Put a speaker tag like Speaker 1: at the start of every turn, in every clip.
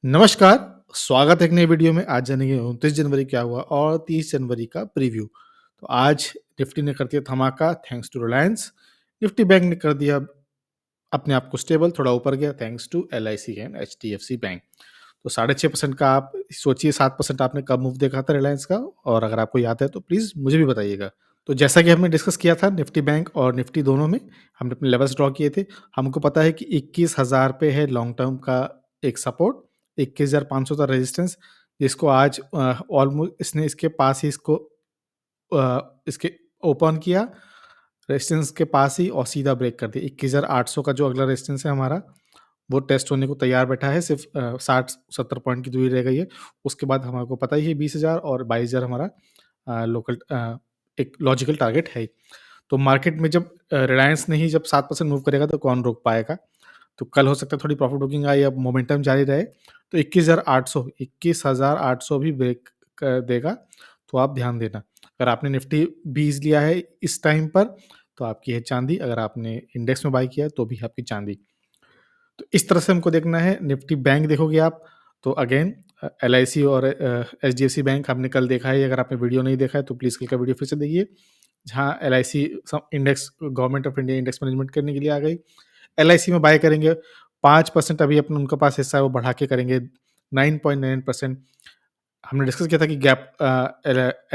Speaker 1: नमस्कार, स्वागत है एक नई वीडियो में। आज जानेंगे 29 जनवरी क्या हुआ और 30 जनवरी का प्रीव्यू। तो आज निफ्टी ने कर दिया धमाका thanks to Reliance. Nifty bank ने कर दिया अपने आप को स्टेबल, थोड़ा ऊपर गया thanks to LIC and HDFC bank. तो 6.5% का आप सोचिए, 7% आपने कब मूव देखा था रिलायंस का, और अगर आपको याद है तो प्लीज़ मुझे भी बताइएगा। तो जैसा कि हमने डिस्कस किया था निफ्टी बैंक और निफ्टी दोनों में, हमने अपने लेवल्स ड्रॉ किए थे। हमको पता है कि 21,000 पे है लॉन्ग टर्म का एक सपोर्ट, 21,500 था रेजिस्टेंस, जिसको आज ऑलमोस्ट इसने इसके पास ही इसके ओपन किया, रेजिस्टेंस के पास ही, और सीधा ब्रेक कर दिया। 21,800 का जो अगला रेजिस्टेंस है हमारा, वो टेस्ट होने को तैयार बैठा है। सिर्फ 60-70 पॉइंट की दूरी रह गई है। उसके बाद हमारे को पता ही है 20,000 और 22,000 हमारा लोकल एक लॉजिकल टारगेट है ही। तो मार्केट में जब रिलायंस नहीं जब 7% मूव करेगा तो कौन रोक पाएगा? तो कल हो सकता है थोड़ी प्रॉफिट बुकिंग आए या मोमेंटम जारी रहे, तो 21,800 भी ब्रेक कर देगा, तो आप ध्यान देना। अगर आपने निफ्टी 20 लिया है इस टाइम पर, तो आपकी है चांदी। अगर आपने इंडेक्स में बाय किया है तो भी आपकी चांदी। तो इस तरह से हमको देखना है। निफ्टी बैंक देखोगे आप, तो अगेन एलआईसी और एचडीएफसी बैंक हमने कल देखा है। अगर आपने वीडियो नहीं देखा है तो प्लीज़ कल का वीडियो फिर से देखिए, जहाँ LIC index government of India index management करने के लिए आ गई। एलआईसी में बाय करेंगे 5% अभी अपने उनके पास हिस्सा है, वो बढ़ा के करेंगे 9.9%। हमने डिस्कस किया था कि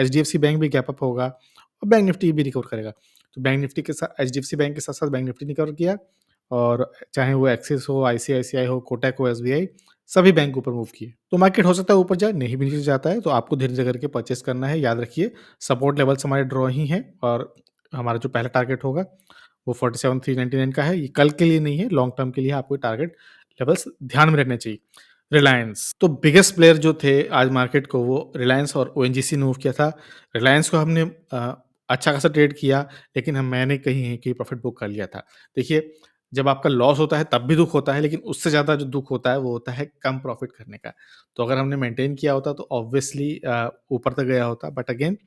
Speaker 1: एचडीएफसी बैंक भी गैप अप होगा और बैंक निफ्टी भी रिकवर करेगा। तो बैंक निफ्टी के साथ एचडीएफसी बैंक के साथ साथ बैंक निफ्टी ने रिकवर किया, और चाहे वो एक्सिस हो, आईसीआईसीआई हो, कोटक हो, एसबीआई, सभी बैंक ऊपर मूव किए। तो मार्केट हो सकता है ऊपर जाए, नहीं भी नीचे जाता है, तो आपको धीरे-धीरे करके परचेज़ करना है। याद रखिए सपोर्ट लेवल्स हमारे ड्रॉ ही हैं, और हमारा जो पहला टारगेट होगा वो 47,399 का है। ये कल के लिए नहीं है, लॉन्ग टर्म के लिए आपको टारगेट लेवल्स ध्यान में रखने चाहिए। रिलायंस तो बिगेस्ट प्लेयर जो थे आज मार्केट को, वो रिलायंस और ओएनजीसी ने मूव किया था। रिलायंस को हमने अच्छा खासा ट्रेड किया, लेकिन मैंने कहीं कहीं प्रॉफिट बुक कर लिया था। देखिए, जब आपका लॉस होता है तब भी दुःख होता है, लेकिन उससे ज़्यादा जो दुःख होता है वो होता है कम प्रॉफिट करने का। तो अगर हमने मेंटेन किया होता तो ऑब्वियसली ऊपर तक गया होता, बट अगेन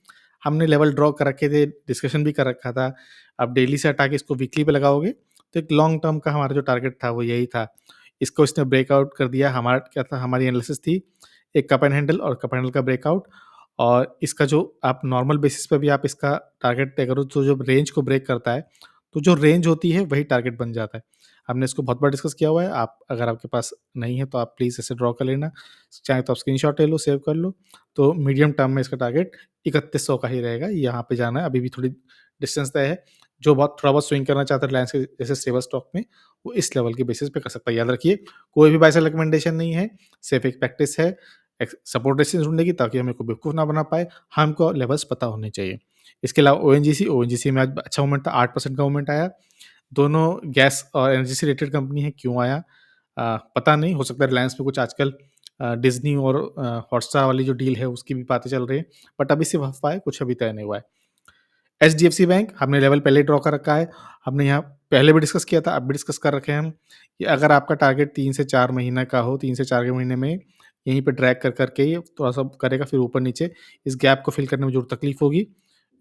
Speaker 1: हमने लेवल ड्रॉ कर रखे थे, डिस्कशन भी कर रखा था। अब डेली से हटा के इसको वीकली पे लगाओगे, तो एक लॉन्ग टर्म का हमारा जो टारगेट था वो यही था। इसको इसने ब्रेकआउट कर दिया। हमारा क्या था, हमारी एनालिसिस थी एक कप एंड हैंडल और कप हैंडल का ब्रेकआउट, और इसका जो आप नॉर्मल बेसिस पे भी आप इसका टारगेट तय करो, तो जो रेंज को ब्रेक करता है, तो जो रेंज होती है वही टारगेट बन जाता है। हमने इसको बहुत बार डिस्कस किया हुआ है। आप अगर आपके पास नहीं है तो आप प्लीज़ इसे ड्रॉ कर लेना। चाहे तो आप स्क्रीनशॉट ले लो, सेव कर लो। तो मीडियम टर्म में इसका टारगेट 3100 का ही रहेगा। यहाँ पे जाना है, अभी भी थोड़ी डिस्टेंस तय है। जो बहुत थोड़ा बहुत स्विंग करना चाहता है रिलायंस के जैसे स्टेबल स्टॉक में, वो इस लेवल के बेसिस पे कर सकता है। याद रखिए, कोई भी बाय सेल रिकमेंडेशन नहीं है, सिर्फ एक प्रैक्टिस है सपोर्ट रेजिस्टेंस ढूँढने की, ताकि हमें कोई बेवकूफ़ ना बना पाए। हमको लेवल्स पता होने चाहिए। इसके अलावा ओएनजीसी में आज अच्छा मूवमेंट था, 8% का मूवमेंट आया। दोनों गैस और एनर्जी से रिलेटेड कंपनी है, क्यों आया पता नहीं। हो सकता है रिलायंस में कुछ आजकल डिज़नी और हॉटस्टार वाली जो डील है उसकी भी बातें चल रही हैं, बट अभी सिर्फ अफ़वाह है, कुछ अभी तय नहीं हुआ है। एचडीएफसी बैंक हमने लेवल पहले ही ड्रॉ कर रखा है। हमने यहाँ पहले भी डिस्कस किया था, अब भी डिस्कस कर रखे हैं हम, कि अगर आपका टारगेट 3 से 4 महीने का हो, 3 से 4 के महीने में यहीं पे ड्रैग कर करके ये थोड़ा-सा करेगा, फिर ऊपर-नीचे इस गैप को फिल करने में ज़रूर तकलीफ होगी।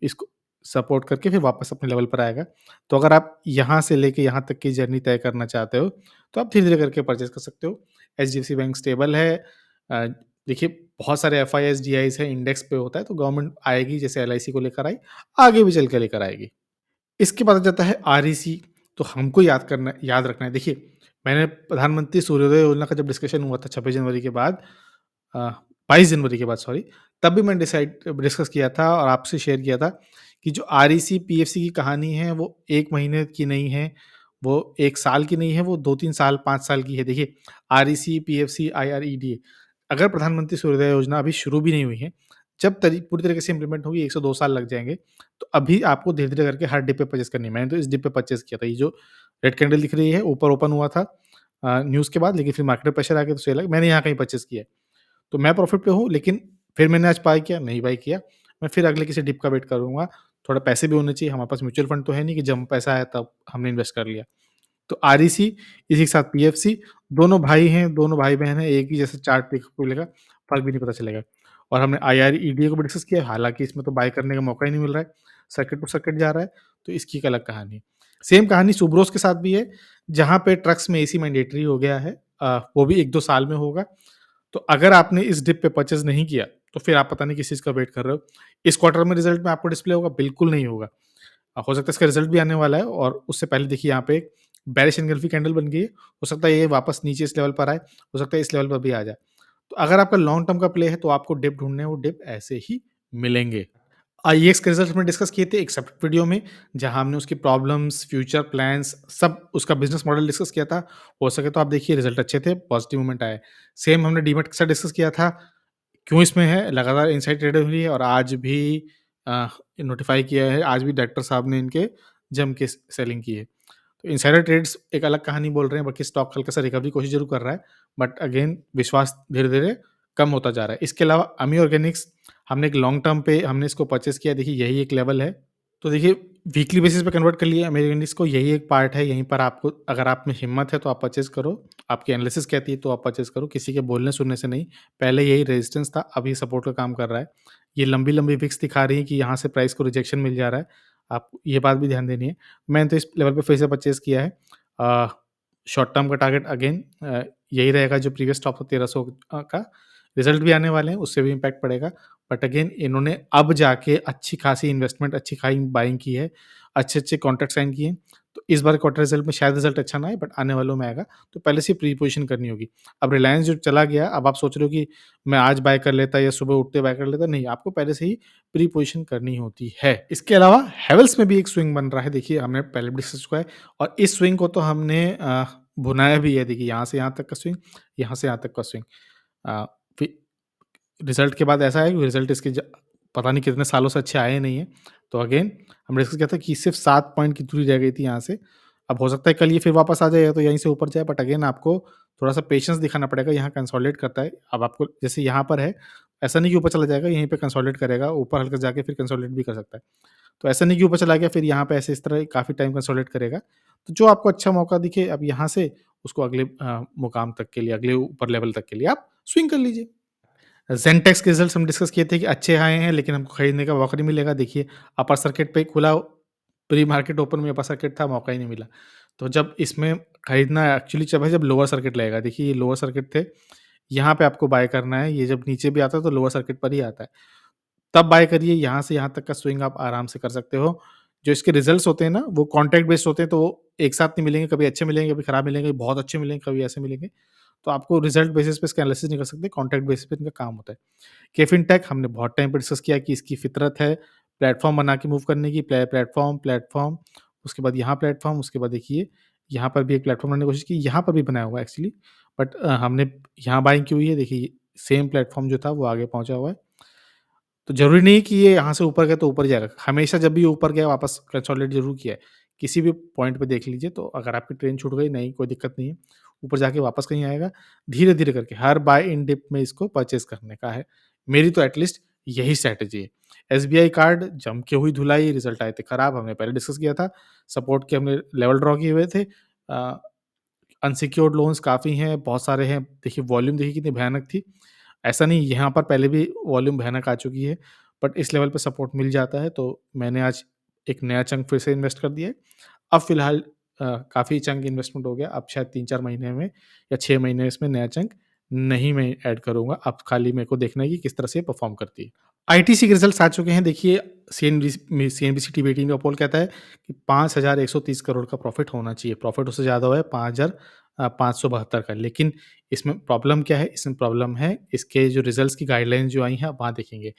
Speaker 1: इसको सपोर्ट करके फिर वापस अपने लेवल पर आएगा। तो अगर आप यहाँ से लेके यहाँ तक की जर्नी तय करना चाहते हो, तो आप धीरे-धीरे करके परचेज़ कर सकते हो। एचडीएफसी बैंक स्टेबल है। अ, देखिए, बहुत सारे एफआईआईज़, डीआईज़ हैं, इंडेक्स पे होता है, तो गवर्नमेंट आएगी, जैसे एलआईसी को लेकर आई, आगे भी चल के लेकर आएगी। इसके बाद आ जाता है आरईसी। तो हमको याद रखना है। देखिए, मैंने प्रधानमंत्री सूर्योदय योजना का जब डिस्कशन हुआ था 26 जनवरी के बाद, अ, 22 जनवरी के बाद सॉरी, तब भी मैंने डिस्कस किया था और आपसे शेयर किया था कि जो आरईसी, पीएफसी की कहानी है वो 1 महीने की नहीं है, वो 1 साल की नहीं है, वो 2-3 साल, 5 साल की है। देखिए, आरईसी, पीएफसी, आईआरईडी, अगर प्रधानमंत्री सूर्योदय योजना अभी शुरू भी नहीं हुई है, जब पूरी तरीके से इम्प्लीमेंट होगी 1 से 2 साल लग जाएँगे। तो अभी आपको धीरे-धीरे करके हर डिप पे परचेज़ करनी है। मैंने तो इस डिप पे परचेज़ किया था। ये जो रेड कैंडल दिख रही है, ऊपर ओपन हुआ था न्यूज़ के बाद, लेकिन फिर मार्केट में प्रेशर आ गया तो सेल आ गई। मैंने यहाँ कहीं परचेज़ किया है। तो मैं प्रॉफ़िट पे हूँ, लेकिन फिर मैंने आज बाय किया, नहीं बाय किया। मैं फिर अगले किसी डिप का वेट करूँगा। थोड़ा पैसे भी होने चाहिए, हमारे पास म्यूचुअल फंड तो है नहीं कि जब पैसा आया तब हमने इन्वेस्ट कर लिया। तो आरईसी, इसी के साथ पीएफसी, दोनों भाई हैं, दोनों भाई-बहन हैं, एक ही जैसे चार्ट देखने को मिलेगा, फ़र्क भी नहीं पता चलेगा। और हमने आईआरईडीए को भी डिस्कस किया, हालाँकि इसमें तो बाय करने का मौका ही नहीं मिल रहा है, सर्किट टू सर्किट जा रहा है, तो इसकी एक अलग कहानी है। सेम कहानी सुब्रोस के साथ भी है, जहाँ पे ट्रक्स में एसी मैंडेटरी हो गया है। वो भी 1-2 साल में होगा। तो अगर आपने इस डिप पे परचेज़ नहीं किया, तो फिर आप पता नहीं किस चीज़ का वेट कर रहे हो। इस क्वार्टर में रिज़ल्ट में आपको डिस्प्ले होगा? बिल्कुल नहीं होगा। हो सकता है इसका रिज़ल्ट भी आने वाला है और उससे पहले देखिए यहाँ पे एक बेयरिश एंगल्फी कैंडल बन गई है। हो सकता है ये वापस नीचे इस लेवल पर आए, हो सकता है इस लेवल पर भी आ जाए। तो अगर आपका लॉन्ग टर्म का प्ले है तो आपको डिप ढूँढने हैं, वो डिप ऐसे ही मिलेंगे। आईएएस के रिजल्ट हमने डिस्कस किए थे एक सेपरेट वीडियो में, जहाँ हमने उसकी प्रॉब्लम्स, फ्यूचर प्लान्स सब उसका बिज़नेस मॉडल डिस्कस किया था। हो सके तो आप देखिए रिजल्ट अच्छे थे, पॉजिटिव मूवमेंट आया है। सेम हमने डीमैट के साथ डिस्कस किया था, क्यों इसमें है, लगातार इनसाइड ट्रेडेड हुई है और आज भी अ, नोटिफ़ाई किया है, आज भी डायरेक्टर साहब ने इनके जम के सेलिंग की है। तो इनसाइडर ट्रेड्स एक अलग कहानी बोल रहे हैं, बाकी स्टॉक हल्का-सा रिकवरी की कोशिश ज़रूर कर रहा है, बट अगेन विश्वास धीरे-धीरे कम होता जा रहा है। इसके अलावा अमी ऑर्गेनिक्स हमने एक लॉन्ग टर्म पे हमने इसको परचेज़ किया, देखिए यही एक लेवल है। तो देखिए वीकली बेसिस पे कन्वर्ट कर लिए अमी ऑर्गेनिक्स को, यही एक पार्ट है, यहीं पर आपको अगर आप में हिम्मत है तो आप परचेज़ करो, आपकी एनालिसिस कहती है तो आप परचेज़ करो, किसी के बोलने-सुनने से नहीं। पहले यही रेजिस्टेंस था, अभी सपोर्ट का काम कर रहा है। ये लंबी-लंबी विक्स दिखा रही है कि यहाँ से प्राइस को रिजेक्शन मिल जा रहा है, आप ये बात भी ध्यान देनी है। मैंने तो इस लेवल पे फिर से परचेज़ किया है। अ, शॉर्ट टर्म का टारगेट अगेन यही रहेगा जो प्रीवियस टॉप था 1300 का। रिज़ल्ट भी आने वाले हैं, उससे भी इम्पैक्ट पड़ेगा। बट अगेन इन्होंने अब जाके अच्छी खासी इन्वेस्टमेंट, अच्छी खासी बाइंग की है, अच्छे-अच्छे कॉन्ट्रैक्ट साइन किए हैं। तो इस बार क्वार्टर रिज़ल्ट में शायद रिज़ल्ट अच्छा ना आए, बट आने वालों में आएगा, तो पहले से प्री पोज़ीशन करनी होगी। अब रिलायंस जो चला गया, अब आप सोच रहे हो कि मैं आज बाय कर लेता या सुबह उठते बाय कर लेता, नहीं, आपको पहले से ही प्री पोज़ीशन करनी होती है। इसके अलावा हैवेल्स में भी एक स्विंग बन रहा है, देखिए हमने पहले भी डिस्कस हुआ है और इस स्विंग को तो हमने भुनाया भी है, देखिए यहाँ से यहाँ तक का स्विंग, यहाँ से यहाँ तक का स्विंग। अ, फि रिज़ल्ट के बाद ऐसा है कि रिज़ल्ट इसके पता नहीं कितने सालों से अच्छे आए नहीं हैं। तो अगेन हमने डिस्कस किया था कि सिर्फ़ 7 पॉइंट की दूरी रह गई थी यहाँ से। अब हो सकता है कल ये फिर वापस आ जाए या तो यहीं से ऊपर जाए, बट अगेन आपको थोड़ा-सा पेशेंस दिखाना पड़ेगा, यहाँ कंसोलिडेट करता है। अब आपको जैसे यहाँ पर है, ऐसा नहीं कि ऊपर चला जाएगा, यहीं पे कंसोलिडेट करेगा, ऊपर हल्का जाके फिर कंसोलिडेट भी कर सकता है। तो ऐसा नहीं कि ऊपर चला गया फिर यहाँ पे ऐसे इस तरह काफ़ी टाइम कंसोलिडेट करेगा। तो जो आपको अच्छा मौका दिखे अब यहाँ से उसको अगले मुकाम तक के लिए, अगले ऊपर लेवल तक के लिए आप स्विंग कर लीजिए। ज़ेनटेक्स के रिज़ल्ट्स हम डिस्कस किए थे कि अच्छे आए हैं, लेकिन हमको खरीदने का मौका नहीं मिलेगा। देखिए, अपर सर्किट पे खुला, प्री मार्केट ओपन में अपर सर्किट था, मौका ही नहीं मिला। तो जब इसमें खरीदना एक्चुअली जब है जब लोअर सर्किट लगेगा। देखिए, ये लोअर सर्किट थे, यहाँ पे आपको बाय करना है। ये जब नीचे भी आता है तो लोअर सर्किट पर ही आता है। तब बाय करिए, यहाँ से यहाँ तक का स्विंग आप आराम से कर सकते हो। जो इसके रिज़ल्ट्स होते हैं ना, वो कॉन्ट्रैक्ट बेस्ड होते हैं, तो वो एक साथ नहीं मिलेंगे, कभी अच्छे मिलेंगे, कभी खराब मिलेंगे, बहुत अच्छे मिलेंगे, कभी ऐसे मिलेंगे। तो आपको रिज़ल्ट बेसिस पे इसका एनालिसिस नहीं कर सकते, कॉन्ट्रैक्ट बेसिस पे इनका काम होता है। केफिन टेक हमने बहुत टाइम पे डिस्कस किया कि इसकी फ़ितरत है, प्लेटफ़ॉर्म बना के मूव करने की, प्लेटफ़ॉर्म, उसके बाद यहाँ प्लेटफ़ॉर्म, उसके बाद देखिए यहाँ पर भी एक प्लेटफ़ॉर्म बनाने की कोशिश की, यहाँ पर भी बनाया हुआ है एक्चुअली, बट हमने यहाँ बाइंग की हुई है, देखिए सेम प्लेटफ़ॉर्म जो था वो आगे पहुँचा हुआ है। तो ज़रूरी नहीं कि ये यहाँ से ऊपर गया तो ऊपर जाएगा, हमेशा जब भी ऊपर गया वापस कंसोलिडेट ज़रूर किया है। किसी भी पॉइंट पे देख लीजिए, तो अगर आपकी ट्रेन छूट गई, नहीं कोई दिक्कत नहीं है, ऊपर जाके वापस कहीं आएगा, धीरे-धीरे करके हर बाय इन डिप में इसको परचेज़ करने का है। मेरी तो एटलीस्ट यही स्ट्रैटेजी है। एसबीआई कार्ड जम के हुई धुलाई, रिज़ल्ट आए थे खराब, हमने पहले डिस्कस किया था, सपोर्ट के हमने लेवल ड्रॉ किए हुए थे। अनसिक्योर्ड लोन्स काफ़ी हैं, बहुत सारे हैं, देखिए वॉल्यूम देखिए कितनी भयानक थी। ऐसा नहीं, यहाँ पर पहले भी वॉल्यूम भयानक आ चुकी है, बट इस लेवल पे सपोर्ट मिल जाता है, तो मैंने आज एक नया चंक फिर से इन्वेस्ट कर दिया है। अब फ़िलहाल काफ़ी चंक इन्वेस्टमेंट हो गया, अब शायद 3-4 महीने में या 6 महीने में इसमें नया चंक नहीं मैं ऐड करूँगा, अब खाली मेरे को देखना है कि किस तरह से परफ़ॉर्म करती है। आईटीसी के रिज़ल्ट्स आ चुके हैं, देखिए सीएनबीसी टीवी 18 का पोल कहता है कि 5,130 करोड़ का प्रॉफ़िट होना चाहिए, प्रॉफ़िट उससे ज़्यादा हुआ है 5,572 का। लेकिन इसमें प्रॉब्लम क्या है? इसमें प्रॉब्लम है इसके जो रिज़ल्ट्स की गाइडलाइंस जो आई हैं, आप वहाँ देखेंगे।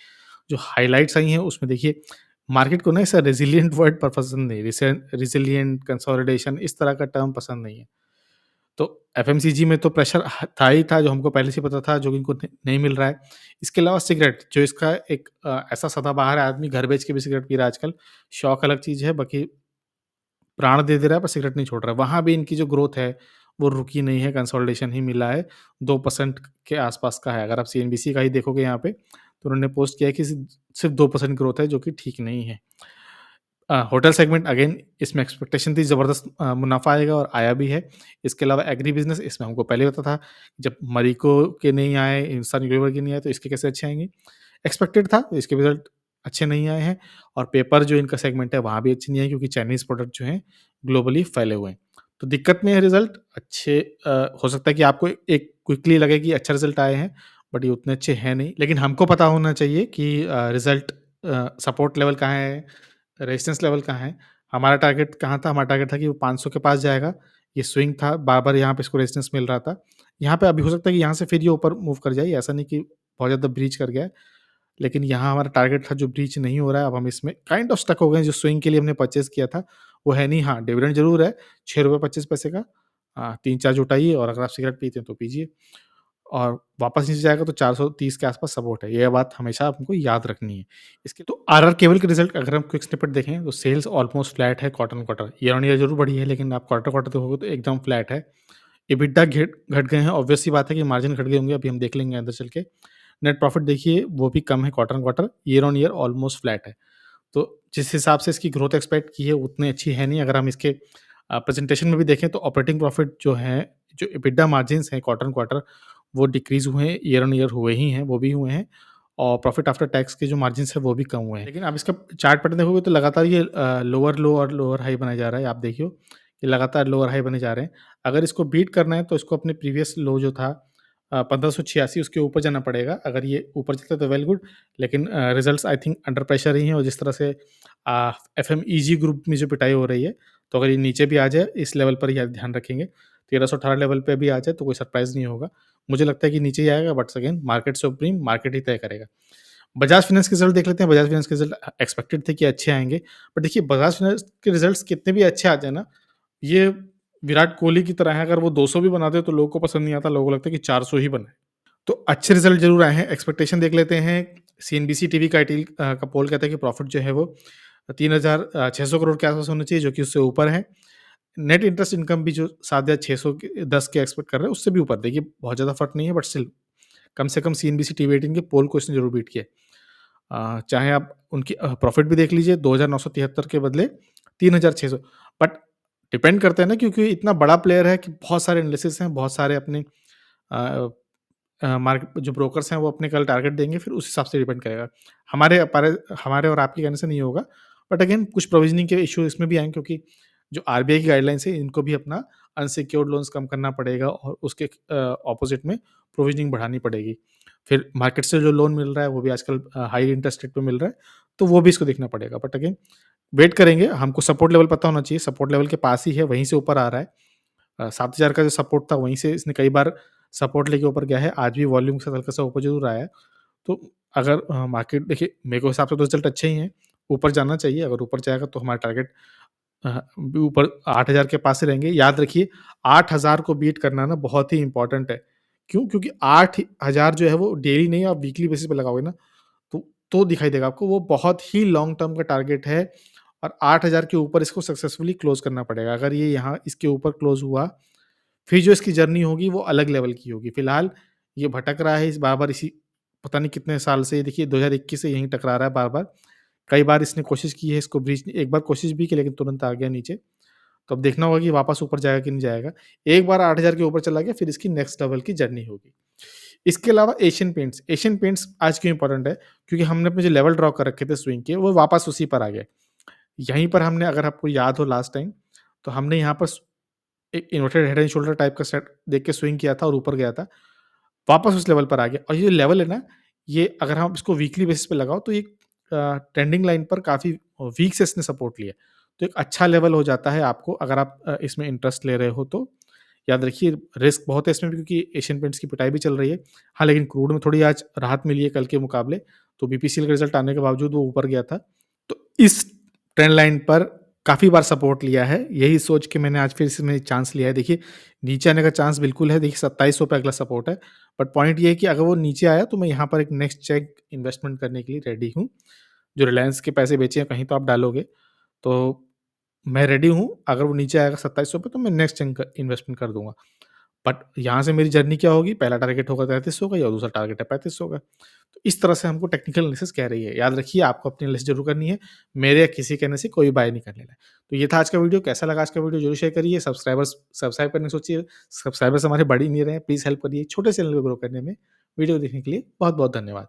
Speaker 1: जो हाइलाइट्स आई हैं उसमें देखिए, मार्केट को ना ऐसा रेज़िलिएंट वर्ड पसंद नहीं, रेज़िलिएंट, कंसोलिडेशन इस तरह का टर्म पसंद नहीं है। तो एफएमसीजी में तो प्रेशर था ही था, जो हमको पहले से पता था, जो कि इनको नहीं मिल रहा है। इसके अलावा सिगरेट, जो इसका एक ऐसा सदाबहार आदमी घर बेच के भी सिगरेट पी रहा है आजकल, शौक अलग चीज़ है, बाकी प्राण दे दे रहा है पर सिगरेट नहीं छोड़ रहा है। वहाँ भी इनकी जो ग्रोथ है, वो रुकी नहीं है, कंसोलिडेशन ही मिला है, 2% के आसपास का है। अगर आप सीएनबीसी का ही देखोगे यहाँ पे, तो उन्होंने पोस्ट किया है कि सिर्फ़ 2% ग्रोथ है, जो कि ठीक नहीं है। होटल सेगमेंट अगेन इसमें एक्सपेक्टेशन थी ज़बरदस्त मुनाफ़ा आएगा और आया भी है। इसके अलावा एग्री बिज़नेस इसमें हमको पहले ही पता था, जब मरीको के नहीं आए, हिंदुस्तान यूनिलीवर के नहीं आए, तो इसके कैसे अच्छे आएँगे? एक्सपेक्टेड था, तो इसके रिज़ल्ट अच्छे नहीं आए हैं और पेपर जो इनका सेगमेंट है, वहाँ भी अच्छे नहीं आए क्योंकि चाइनीज़ प्रोडक्ट जो हैं, ग्लोबली फैले हुए हैं। तो दिक्कत में है रिज़ल्ट अच्छे हो सकता है कि आपको एक क्विकली लगे कि अच्छा रिज़ल्ट आए हैं, बट ये उतने अच्छे हैं नहीं। लेकिन हमको पता होना चाहिए कि रिज़ल्ट सपोर्ट लेवल कहाँ है, रेजिस्टेंस लेवल कहाँ है। हमारा टारगेट कहाँ था? हमारा टारगेट था कि वो 500 के पास जाएगा। ये स्विंग था, बार-बार यहाँ पे इसको रेजिस्टेंस मिल रहा था। यहाँ पे अभी हो सकता है कि यहाँ से फिर ये ऊपर मूव कर जाए, ऐसा नहीं कि बहुत ज़्यादा ब्रीच कर गया है। लेकिन यहाँ हमारा टारगेट था जो ब्रीच नहीं हो रहा है, अब हम इसमें काइंड ऑफ स्टक हो गए हैं, जो स्विंग के लिए हमने परचेज़ किया था, वो है नहीं। हाँ, डिविडेंड ज़रूर है, ₹6.25 का। 3-4 जुटाइए और अगर आप सिगरेट पीते हैं तो पीजिए। और वापस नीचे जाएगा तो 430 के आस-पास सपोर्ट है। ये बात हमेशा हमको याद रखनी है। इसके तो आरआर केबल के रिज़ल्ट अगर हम क्विक स्निपेट देखें तो सेल्स ऑलमोस्ट फ्लैट है quarter on quarter. Year on year ज़रूर बढ़ी है, लेकिन आप क्वार्टर क्वार्टर देखोगे तो एकदम फ्लैट है। एबिटा घट गए हैं, ऑब्वियस सी बात है कि मार्जिन घट गए होंगे, अभी हम देख लेंगे अंदर चल के। नेट प्रॉफिट देखिए वो भी कम है quarter on quarter, year on year almost flat है। तो जिस हिसाब से इसकी ग्रोथ एक्सपेक्ट की है उतनी अच्छी है नहीं। अगर हम इसके प्रेज़ेंटेशन में भी देखें तो ऑपरेटिंग प्रॉफिट जो है, जो एबिटा मार्जिन्स हैं क्वार्टर ऑन क्वार्टर, वो डिक्रीज़ हुए हैं, ईयर ऑन ईयर हुए ही हैं, वो भी हुए हैं। और प्रॉफिट आफ्टर टैक्स के जो मार्जिन्स हैं वो भी कम हुए हैं। लेकिन आप इसका चार्ट पैटर्न देखोगे तो लगातार ये लोअर लो और लोअर हाई बनाया जा रहा है। आप देखियो, ये लगातार लोअर हाई बने जा रहे हैं। अगर इसको बीट करना है तो इसको अपने प्रीवियस लो जो था 1586, उसके ऊपर जाना पड़ेगा। अगर ये ऊपर चलता है तो वेल गुड, लेकिन results I think under pressure ही हैं। और जिस तरह से एफएमईजी ग्रुप में जो पिटाई हो रही है, तो अगर ये नीचे भी आ जाए, इस लेवल पर ही ध्यान रखेंगे। 1318 लेवल पे भी आ जाए तो कोई सरप्राइज़ नहीं होगा। मुझे लगता है कि नीचे ही आएगा, but again market supreme, market ही तय करेगा। बजाज फाइनेंस के रिज़ल्ट देख लेते हैं। बजाज फाइनेंस के रिज़ल्ट एक्सपेक्टेड थे कि अच्छे आएँगे, बट देखिए बजाज फाइनेंस के रिज़ल्ट्स कितने भी अच्छे आ जाए ना, ये विराट कोहली की तरह है, अगर वो 200 भी बना दे तो लोगों को पसंद नहीं आता, लोगों को लगता है कि 400 ही बनाए। तो अच्छे रिज़ल्ट ज़रूर आए हैं, एक्सपेक्टेशन देख लेते हैं। सीएनबीसी टीवी का का पोल कहता है कि प्रॉफिट जो है वो 3,600 करोड़ के आस-पास होना चाहिए, जो कि उससे ऊपर है। नेट इंटरेस्ट इनकम भी जो 7,600 के 10 के एक्सपेक्ट कर रहे हैं, उससे भी ऊपर। देखिए बहुत ज़्यादा फ़र्क नहीं है, बट स्टिल कम से कम सीएनबीसी टीवी 18 के पोल को इसने ज़रूर बीट किया है। चाहे आप उनकी प्रॉफिट भी देख लीजिए, 2,973 के बदले 3,600। बट डिपेंड करता है ना, क्योंकि इतना बड़ा प्लेयर है कि बहुत सारे एनालिसिस हैं, बहुत सारे अपने अ मार्केट जो ब्रोकर्स हैं वो अपने कल टारगेट देंगे, फिर उस हिसाब से डिपेंड करेगा। हमारे और आपके कहने से नहीं होगा, बट अगेन कुछ प्रोविज़निंग के इश्यू इसमें भी आएँगे, क्योंकि जो आरबीआई की गाइडलाइंस है, इनको भी अपना अनसिक्योर्ड लोन्स कम करना पड़ेगा और उसके ऑपोज़िट में प्रोविज़निंग बढ़ानी पड़ेगी। फिर मार्केट से जो लोन मिल रहा है वो भी आजकल हाई इंटरेस्ट रेट पे मिल रहा है, तो वो भी इसको देखना पड़ेगा। बट अगेन वेट करेंगे, हमको सपोर्ट लेवल पता होना चाहिए, सपोर्ट लेवल के पास ही है, वहीं से ऊपर आ रहा है। 7,000 का जो सपोर्ट था वहीं से इसने कई बार सपोर्ट लेके ऊपर गया है, आज भी वॉल्यूम के साथ हल्का-सा ऊपर ज़रूर आया है। तो अगर मार्केट देखिए, मेरे को हिसाब से तो रिज़ल्ट अच्छे ही हैं, ऊपर जाना चाहिए। अगर ऊपर जाएगा तो हमारा टारगेट भी ऊपर 8,000 के पास ही रहेंगे। याद रखिए, 8,000 को बीट करना ना बहुत ही इम्पोर्टेंट है। क्यों? क्योंकि 8,000 जो है वो डेली नहीं, आप वीकली बेसिस पे लगाओगे ना, तो दिखाई देगा आपको। वो बहुत ही लॉन्ग टर्म का टारगेट है और 8,000 के ऊपर इसको सक्सेसफुली क्लोज़ करना पड़ेगा। अगर ये यहाँ इसके ऊपर क्लोज़ हुआ, फिर जो इसकी जर्नी होगी वो अलग लेवल की होगी। फिलहाल ये भटक रहा है, इस बार-बार इसी पता नहीं कितने साल से, देखिए 2021 से यहीं टकरा रहा है बार-बार। कई बार इसने कोशिश की है इसको ब्रीच, एक बार कोशिश भी की लेकिन तुरंत आ गया नीचे। तो अब देखना होगा कि वापस ऊपर जाएगा कि नहीं जाएगा। एक बार 8,000 के ऊपर चला गया, फिर इसकी नेक्स्ट लेवल की जर्नी होगी। इसके अलावा एशियन पेंट्स आज क्यों इंपॉर्टेंट है? क्योंकि हमने अपने जो लेवल ड्रॉ कर रखे थे स्विंग के, वो वापस उसी पर आ गए। यहीं पर हमने, अगर आपको याद हो लास्ट टाइम, तो हमने यहाँ पर एक inverted head and shoulder type का सेट देख के स्विंग किया था और ऊपर गया था। वापस उस लेवल पर आ गया और ये लेवल है ना, ये अगर हम इसको वीकली बेसिस पे लगाओ तो ये ट्रेंडिंग लाइन पर काफ़ी वीक से इसने सपोर्ट लिया। तो एक अच्छा लेवल हो जाता है आपको, अगर आप इसमें इंटरेस्ट ले रहे हो तो। याद रखिए, रिस्क बहुत है इसमें भी, क्योंकि एशियन पेंट्स की पिटाई भी चल रही है। हाँ, लेकिन क्रूड में थोड़ी आज राहत मिली है कल के मुकाबले, तो बीपीसीएल का रिज़ल्ट आने के बावजूद वो ऊपर गया था। तो इस ट्रेंड लाइन पर काफ़ी बार सपोर्ट लिया है, यही सोच के मैंने आज फिर इसमें चांस लिया है। देखिए, नीचे आने का चांस बिल्कुल है, देखिए 2700 पे अगला सपोर्ट है। बट पॉइंट ये है कि अगर वो नीचे आया तो मैं यहाँ पर एक नेक्स्ट चेक इन्वेस्टमेंट करने के लिए रेडी हूँ। जो रिलायंस के पैसे बेचे हैं कहीं तो आप डालोगे, तो मैं रेडी हूँ। अगर वो नीचे आएगा 2700 पे तो मैं नेक्स्ट चंक इन्वेस्टमेंट कर दूँगा। बट यहाँ से मेरी जर्नी क्या होगी? पहला टारगेट होगा 3300 का, या दूसरा टारगेट है 3500 का। तो इस तरह से हमको टेक्निकल एनालिसिस कह रही है। याद रखिए, आपको अपनी एनालिसिस ज़रूर करनी है। मेरे या किसी कहने से कोई बाय नहीं कर लेना है। तो ये था आज का वीडियो। कैसा लगा आज का वीडियो ज़रूर शेयर करिए। सब्सक्राइब करने की सोचिए। सब्सक्राइबर्स हमारे बढ़ ही नहीं रहे हैं। प्लीज़ हेल्प करिए छोटे चैनल को ग्रो करने में। वीडियो देखने के लिए बहुत-बहुत धन्यवाद।